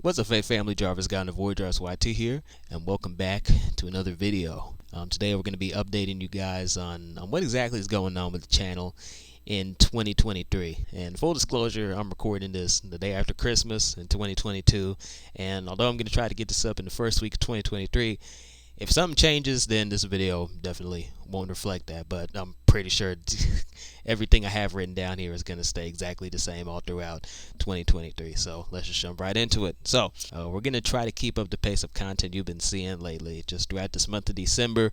What's up, Faith Family? Jarvis Guy and the Void Jarvis YT here, and welcome back to another video. Today we're going to be updating you guys on what exactly is going on with the channel in 2023. And full disclosure, I'm recording this the day after Christmas in 2022, and although I'm going to try to get this up in the first week of 2023, if something changes, then this video definitely won't reflect that, but I'm pretty sure everything I have written down here is going to stay exactly the same all throughout 2023. So let's just jump right into it. So we're going to try to keep up the pace of content you've been seeing lately. Just throughout this month of December,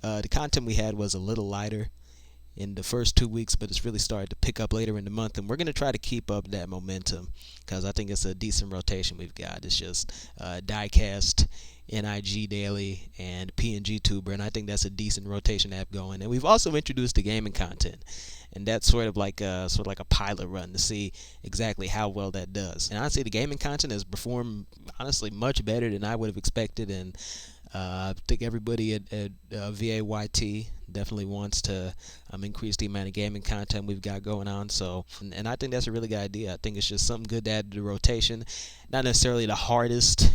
the content we had was a little lighter in the first 2 weeks, but it's really started to pick up later in the month, and we're going to try to keep up that momentum because I think it's a decent rotation we've got. It's just diecast, NIG Daily, and PNG Tuber, and I think that's a decent rotation app going. And we've also introduced the gaming content, and that's sort of like a pilot run to see exactly how well that does. And honestly, the gaming content has performed honestly much better than I would have expected, and I think everybody at VAYT definitely wants to increase the amount of gaming content we've got going on. So, and I think that's a really good idea. I think it's just something good to add to the rotation. Not necessarily the hardest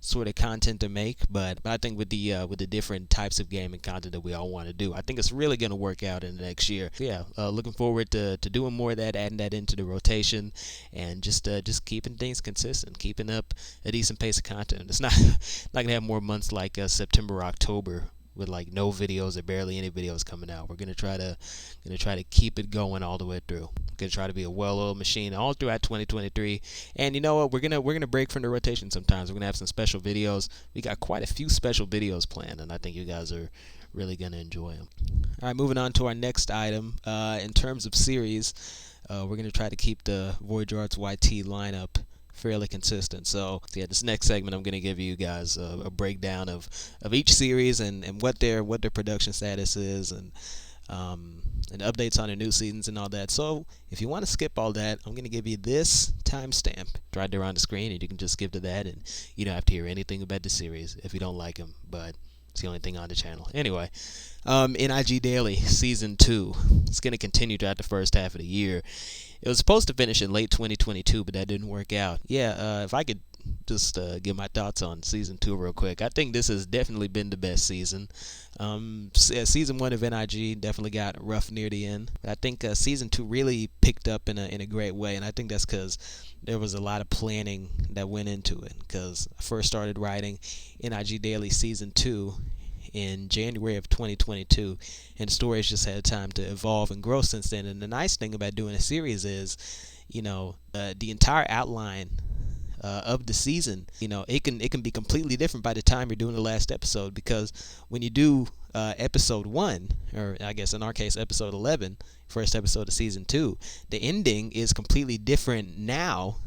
sort of content to make, but I think with the different types of gaming content that we all want to do, I think it's really going to work out in the next year. Yeah, looking forward to doing more of that, adding that into the rotation, and just keeping things consistent, keeping up a decent pace of content. It's not gonna have more months like September, October with like no videos or barely any videos coming out. We're gonna try to keep it going all the way through. Gonna try to be a well-oiled machine all throughout 2023. And you know what, we're gonna break from the rotation sometimes. We're gonna have some special videos. We got quite a few special videos planned, and I think you guys are really gonna enjoy them. All right, moving on to our next item. In terms of series, we're gonna try to keep the Voyager Arts YT lineup fairly consistent. So yeah, this next segment I'm going to give you guys a breakdown of each series and what their production status is, and updates on the new seasons and all that. So if you want to skip all that, I'm going to give you this timestamp right there on the screen, and you can just skip to that, and you don't have to hear anything about the series if you don't like them, but it's the only thing on the channel. Anyway, NIG Daily Season 2. It's going to continue throughout the first half of the year. It was supposed to finish in late 2022, but that didn't work out. Yeah, if I could just give my thoughts on Season 2 real quick. I think this has definitely been the best season. Season 1 of NIG definitely got rough near the end. I think Season 2 really picked up in a great way, and I think that's because there was a lot of planning that went into it. Because I first started writing NIG Daily Season 2 in January of 2022, and the story has just had time to evolve and grow since then. And the nice thing about doing a series is, the entire outline of the season, it can be completely different by the time you're doing the last episode, because when you do episode 1, or I guess in our case episode 11, first episode of season 2, the ending is completely different now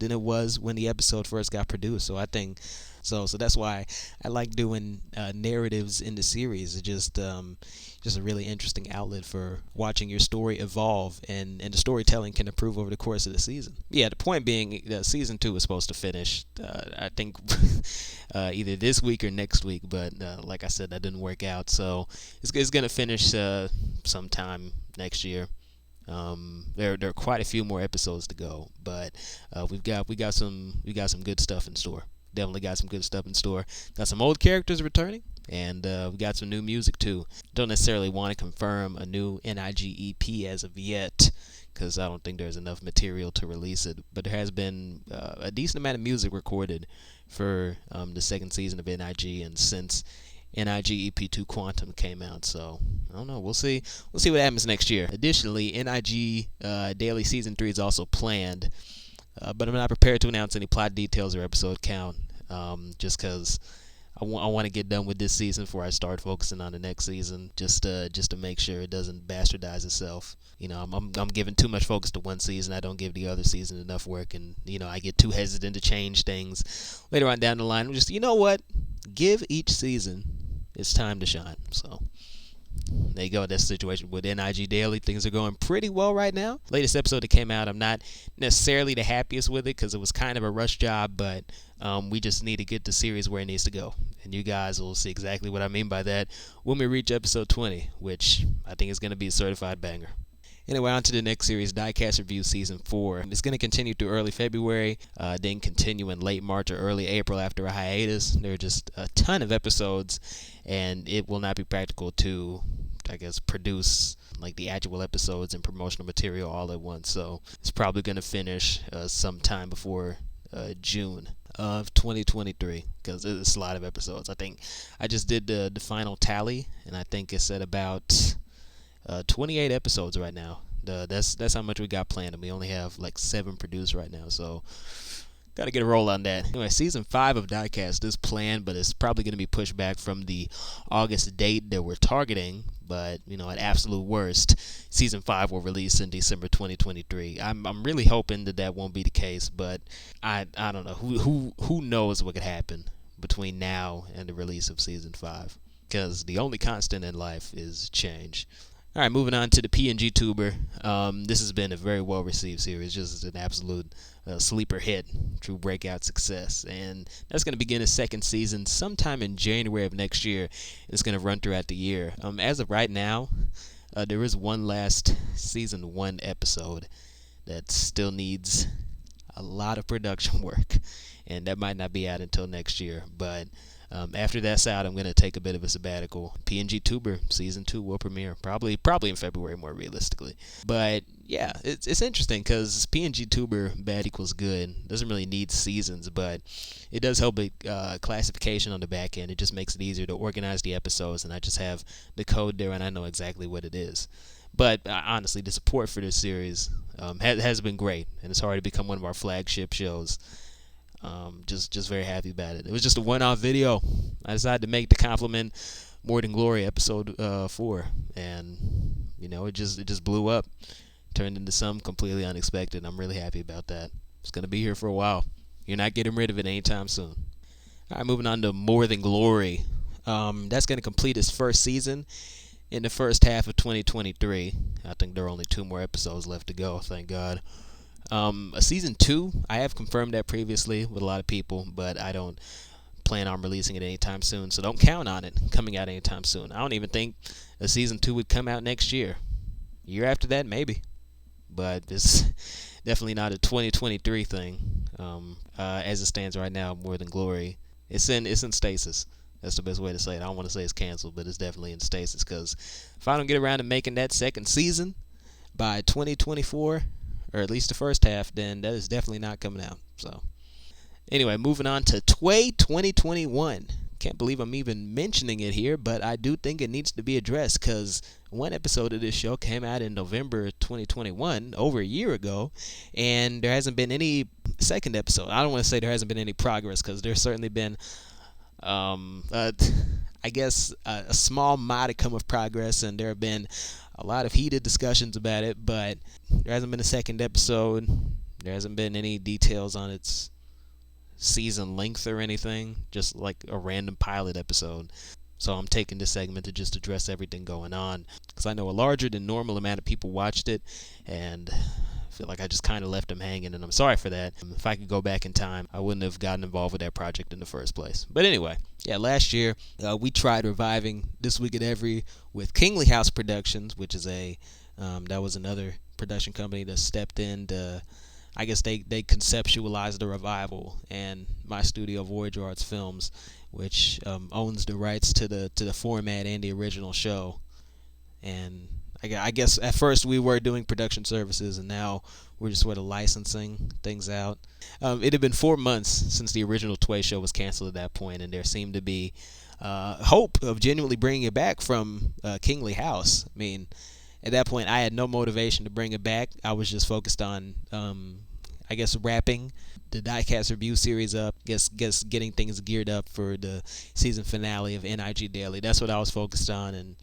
than it was when the episode first got produced. So I think so that's why I like doing narratives in the series. It's just a really interesting outlet for watching your story evolve, and the storytelling can improve over the course of the season. Yeah, the point being, season 2 is supposed to finish I think either this week or next week, but like I said, that didn't work out. So it's gonna finish sometime next year. There are quite a few more episodes to go, but we got some good stuff in store. Definitely got some good stuff in store. Got some old characters returning, and we got some new music too. Don't necessarily want to confirm a new NIG EP as of yet, because I don't think there's enough material to release it. But there has been a decent amount of music recorded for the second season of NIG, and since NIG EP2 Quantum came out. So I don't know. We'll see what happens next year. Additionally, NIG Daily Season 3 is also planned, but I'm not prepared to announce any plot details or episode count, just because I want to get done with this season before I start focusing on the next season, just to make sure it doesn't bastardize itself. I'm giving too much focus to one season. I don't give the other season enough work, and I get too hesitant to change things later on down the line. I'm just, give each season its time to shine. So there you go. That's the situation with NIG Daily. Things are going pretty well right now. Latest episode that came out, I'm not necessarily the happiest with it because it was kind of a rush job, but we just need to get the series where it needs to go. And you guys will see exactly what I mean by that when we reach episode 20, which I think is going to be a certified banger. Anyway, on to the next series, Diecast Review Season 4. It's going to continue through early February, then continue in late March or early April after a hiatus. There are just a ton of episodes, and it will not be practical to, I guess, produce like the actual episodes and promotional material all at once. So it's probably going to finish sometime before June of 2023, because it's a lot of episodes. I think I just did the final tally, and I think it's at about 28 episodes right now. That's how much we got planned, and we only have like 7 produced right now. So got to get a roll on that. Anyway, season 5 of Diecast is planned, but it's probably going to be pushed back from the August date that we're targeting. But at absolute worst, season 5 will release in December 2023. I'm really hoping that won't be the case, but I don't know. Who knows what could happen between now and the release of season 5? Because the only constant in life is change. All right, moving on to the PNG Tuber. This has been a very well-received series, just an absolute sleeper hit, true breakout success. And that's going to begin a second season sometime in January of next year. It's going to run throughout the year. As of right now, there is one last season 1 episode that still needs a lot of production work, and that might not be out until next year. But after that's out, I'm going to take a bit of a sabbatical. PNG Tuber Season 2 will premiere probably in February, more realistically. But yeah, it's interesting because PNG Tuber bad equals good. Doesn't really need seasons, but it does help with classification on the back end. It just makes it easier to organize the episodes, and I just have the code there and I know exactly what it is. But honestly, the support for this series has been great, and it's already become one of our flagship shows. Just very happy about it. It was just a one-off video. I decided to make the compliment More Than Glory episode 4, and it just blew up, turned into something completely unexpected. I'm really happy about that. It's gonna be here for a while. You're not getting rid of it anytime soon. All right, moving on to More Than Glory. That's gonna complete its first season in the first half of 2023. I think there are only 2 more episodes left to go. Thank God. A season 2, I have confirmed that previously with a lot of people, but I don't plan on releasing it anytime soon, so don't count on it coming out anytime soon. I don't even think a season 2 would come out next year. Year after that, maybe, but it's definitely not a 2023 thing. As it stands right now, More Than Glory, it's in stasis. That's the best way to say it. I don't want to say it's canceled, but it's definitely in stasis, because if I don't get around to making that second season by 2024, or at least the first half, then that is definitely not coming out. So anyway, moving on to TWAE 2021. Can't believe I'm even mentioning it here, but I do think it needs to be addressed, because one episode of this show came out in November 2021, over a year ago, and there hasn't been any second episode. I don't want to say there hasn't been any progress, because there's certainly been I guess a small modicum of progress, and there have been a lot of heated discussions about it, but there hasn't been a second episode. There hasn't been any details on its season length or anything, just like a random pilot episode. So I'm taking this segment to just address everything going on, because I know a larger than normal amount of people watched it, and I feel like I just kind of left them hanging, and I'm sorry for that. If I could go back in time, I wouldn't have gotten involved with that project in the first place. But anyway, yeah, last year we tried reviving This Week at Every with Kingly House Productions, which is that was another production company that stepped in to, I guess they conceptualized the revival, and my studio, Voyager Arts Films, which owns the rights to the format and the original show. And I guess at first we were doing production services, and now we're just sort of licensing things out. It had been 4 months since the original TWAE show was canceled at that point, and there seemed to be hope of genuinely bringing it back from Kingly House. I mean, at that point, I had no motivation to bring it back. I was just focused on, I guess, wrapping the Diecast Review series up, guess getting things geared up for the season finale of NIG Daily. That's what I was focused on, and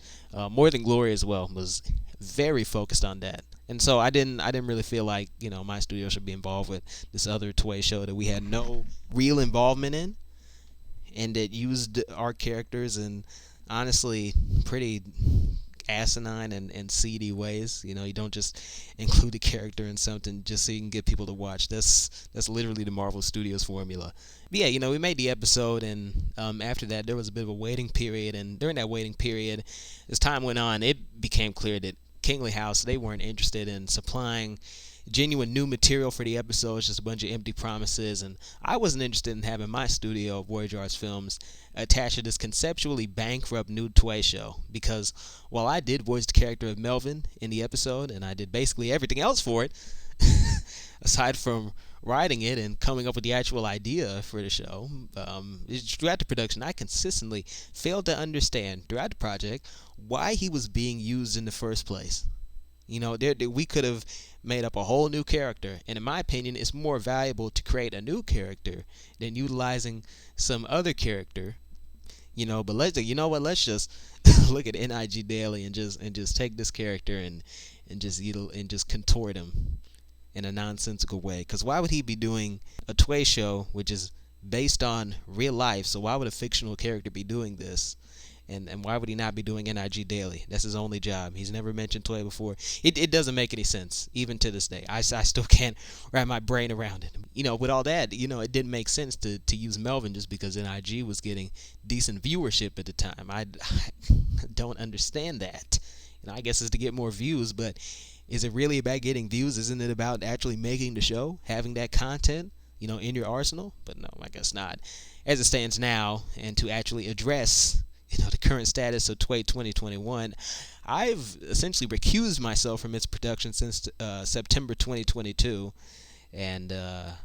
More Than Glory as well was very focused on that. And so I didn't really feel like my studio should be involved with this other TWAE show that we had no real involvement in, and that used our characters in honestly pretty asinine and seedy ways. You don't just include a character in something just so you can get people to watch. That's literally the Marvel Studios formula. But yeah, we made the episode, and after that there was a bit of a waiting period, and during that waiting period, as time went on, it became clear that Kingly House, they weren't interested in supplying genuine new material for the episodes, just a bunch of empty promises, and I wasn't interested in having my studio of Voyager Arts Films attached to this conceptually bankrupt new TWAE show, because while I did voice the character of Melvin in the episode, and I did basically everything else for it, aside from writing it and coming up with the actual idea for the show, throughout the production, I consistently failed to understand throughout the project why he was being used in the first place. You know, we could have made up a whole new character, and in my opinion, it's more valuable to create a new character than utilizing some other character. You know, but let's just look at NIG Daily and just take this character and just contort him in a nonsensical way. Because why would he be doing a TWAE show which is based on real life? So why would a fictional character be doing this? And why would he not be doing NIG Daily? That's his only job. He's never mentioned TWAE before. It doesn't make any sense, even to this day. I still can't wrap my brain around it. You know, with all that, you know, it didn't make sense to use Melvin just because NIG was getting decent viewership at the time. I don't understand that. You know, I guess it's to get more views, but is it really about getting views? Isn't it about actually making the show, having that content, you know, in your arsenal? But no, I guess not. As it stands now, and to actually address, you know, the current status of TWAE 2021, I've essentially recused myself from its production since September 2022, and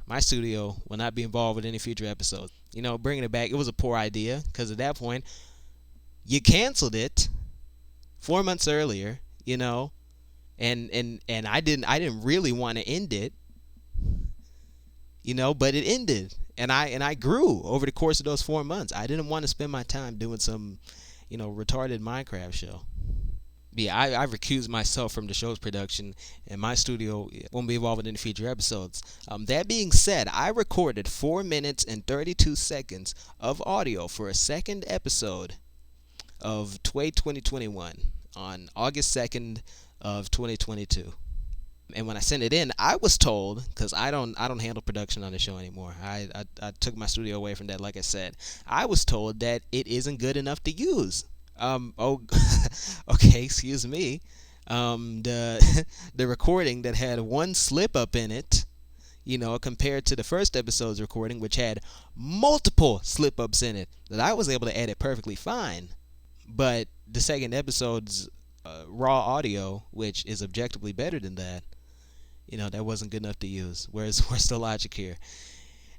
my studio will not be involved with any future episodes. You know, bringing it back, it was a poor idea, because at that point, you canceled it 4 months earlier, you know, and I didn't really want to end it, you know, but it ended. And I grew over the course of those 4 months. I didn't want to spend my time doing some, you know, retarded Minecraft show. Yeah, I recused myself from the show's production, and my studio won't be involved in any future episodes. That being said, I recorded 4 minutes and 32 seconds of audio for a second episode of TWAE 2021 on August 2nd of 2022. And when I sent it in, I was told, because I don't handle production on the show anymore. I took my studio away from that, like I said. I was told that it isn't good enough to use. Okay, excuse me. The recording that had one slip up in it, you know, compared to the first episode's recording, which had multiple slip ups in it, that I was able to edit perfectly fine. But the second episode's raw audio, which is objectively better than that, you know, that wasn't good enough to use. Where's the logic here?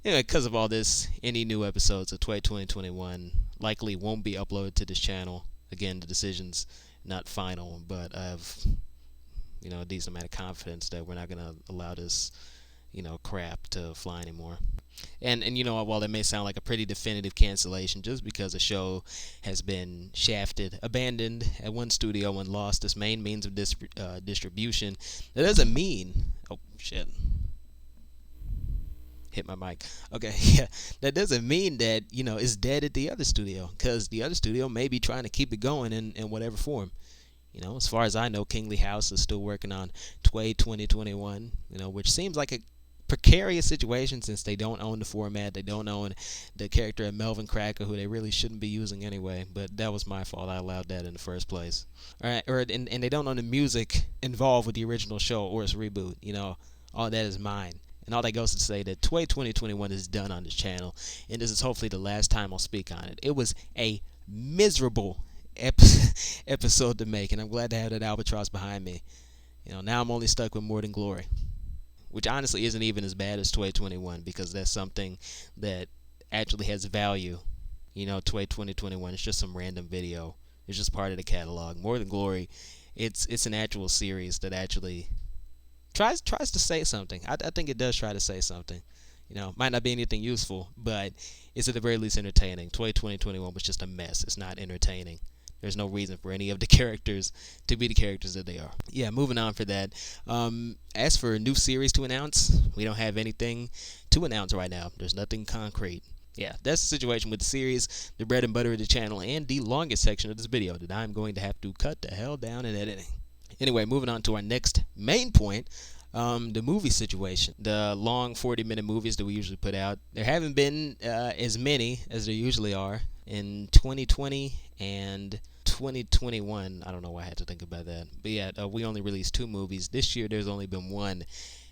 Anyway, because of all this, any new episodes of TWAE 2021 likely won't be uploaded to this channel. Again, the decision's not final, but I have, you know, a decent amount of confidence that we're not going to allow this, you know, crap to fly anymore. And you know, while that may sound like a pretty definitive cancellation, just because a show has been shafted, abandoned at one studio, and lost its main means of distribution, that doesn't mean, oh shit, hit my mic. Okay, yeah, that doesn't mean that, you know, it's dead at the other studio, because the other studio may be trying to keep it going in whatever form. You know, as far as I know, Kingly House is still working on TWAE 2021, you know, which seems like a precarious situation since they don't own the format, they don't own the character of Melvin Cracker, who they really shouldn't be using anyway. But that was my fault. I allowed that in the first place. All right, and they don't own the music involved with the original show or its reboot. You know, all that is mine. And all that goes to say that TWAE 2021 is done on this channel, and this is hopefully the last time I'll speak on it. It was a miserable episode to make, and I'm glad to have that albatross behind me. You know, now I'm only stuck with More Than Glory, which honestly isn't even as bad as TWAE 21, because that's something that actually has value. You know, TWAE 2021 is just some random video. It's just part of the catalog. More Than Glory, it's an actual series that actually tries to say something. I think it does try to say something. You know, might not be anything useful, but it's at the very least entertaining. TWAE 2021 was just a mess. It's not entertaining. There's no reason for any of the characters to be the characters that they are. Yeah, moving on for that. As for a new series to announce, we don't have anything to announce right now. There's nothing concrete. Yeah, that's the situation with the series, the bread and butter of the channel, and the longest section of this video that I'm going to have to cut the hell down in editing. Anyway, moving on to our next main point, the movie situation. The long 40-minute movies that we usually put out. There haven't been as many as there usually are in 2020 and 2021, I don't know why I had to think about that. But yeah, we only released 2 movies. This year, there's only been one,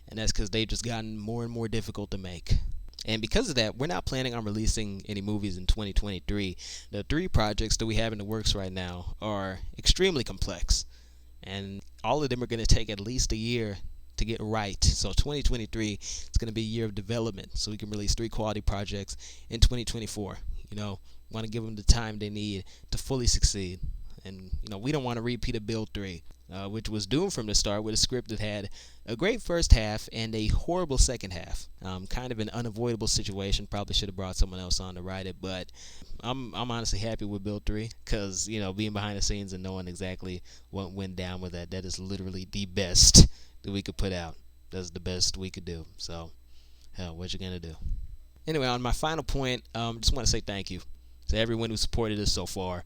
and that's because they've just gotten more and more difficult to make. And because of that, we're not planning on releasing any movies in 2023. The 3 projects that we have in the works right now are extremely complex, and all of them are going to take at least a year to get right. So 2023 is going to be a year of development, so we can release 3 quality projects in 2024. Want to give them the time they need to fully succeed. And we don't want to repeat a Build 3, which was doomed from the start with a script that had a great first half and a horrible second half. Kind of an unavoidable situation. Probably should have brought someone else on to write it, but I'm honestly happy with Build 3 because being behind the scenes and knowing exactly what went down with that is literally the best that we could put out. That's the best we could do. So, hell, what you gonna do? Anyway, on my final point, just want to say thank you to everyone who supported us so far,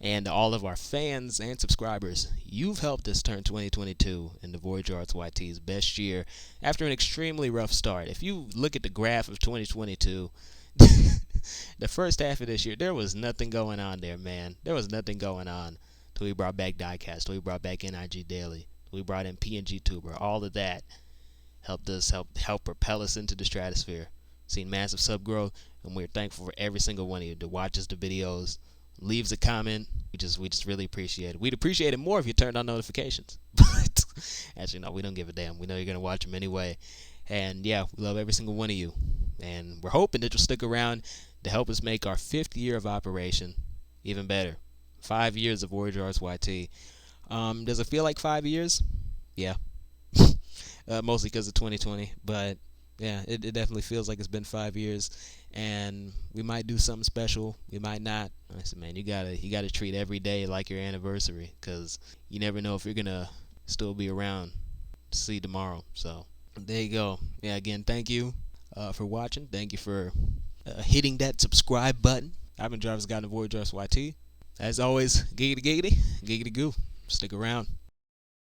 and to all of our fans and subscribers. You've helped us turn 2022 into Voyager Arts YT's best year after an extremely rough start. If you look at the graph of 2022, the first half of this year, there was nothing going on there, man. There was nothing going on till we brought back Diecast, till we brought back NIG Daily, till we brought in PNG Tuber. All of that helped us help propel us into the stratosphere. Seen massive sub growth, and we're thankful for every single one of you that watches the videos, leaves a comment. We just really appreciate it. We'd appreciate it more if you turned on notifications. But actually, no, we don't give a damn. We know you're gonna watch them anyway. And yeah, we love every single one of you. And we're hoping that you'll stick around to help us make our 5th year of operation even better. 5 years of Voyager Arts YT. Does it feel like 5 years? Yeah. Mostly because of 2020, but yeah, it definitely feels like it's been 5 years, and we might do something special. We might not. I said, man, you gotta treat every day like your anniversary, because you never know if you're gonna still be around to see tomorrow. So there you go. Yeah, again, thank you for watching. Thank you for hitting that subscribe button. I've been Jarvis, Guy to Voyager YT. As always, giggity giggity, giggity goo. Stick around.